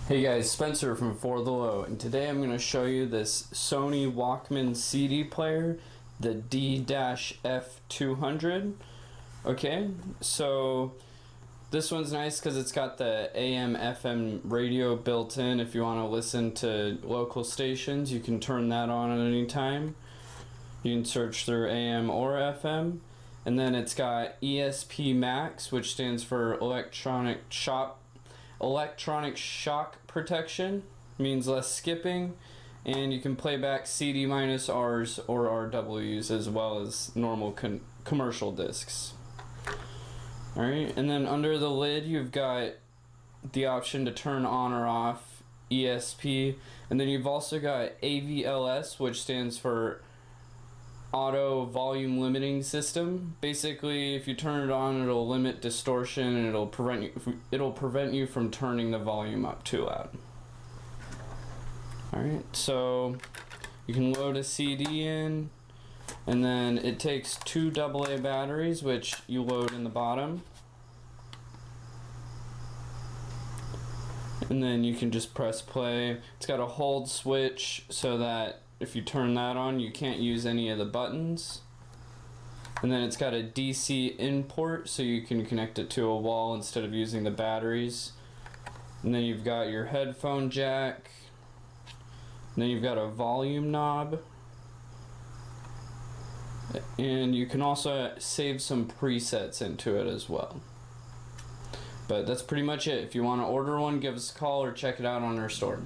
Hey guys, Spencer from For the Low, and today I'm going to show you this Sony Walkman CD player, the D-F200. Okay, so this one's nice because it's got the AM/FM radio built in. If you want to listen to local stations, you can turn that on at any time. You can search through AM or FM. And then it's got ESP Max, which stands for electronic shock protection, means less skipping, and you can play back CD-Rs or RWs as well as normal commercial discs. Alright, and then under the lid you've got the option to turn on or off ESP, and then you've also got AVLS, which stands for Auto Volume Limiting System. Basically, if you turn it on, it'll limit distortion and it'll prevent you from turning the volume up too loud. Alright, so you can load a CD in, and then it takes two AA batteries, which you load in the bottom, and then you can just press play. It's got a hold switch so that if you turn that on, you can't use any of the buttons. And then it's got a DC in port, so you can connect it to a wall instead of using the batteries. And then you've got your headphone jack. And then you've got a volume knob. And you can also save some presets into it as well. But that's pretty much it. If you want to order one, give us a call or check it out on our store.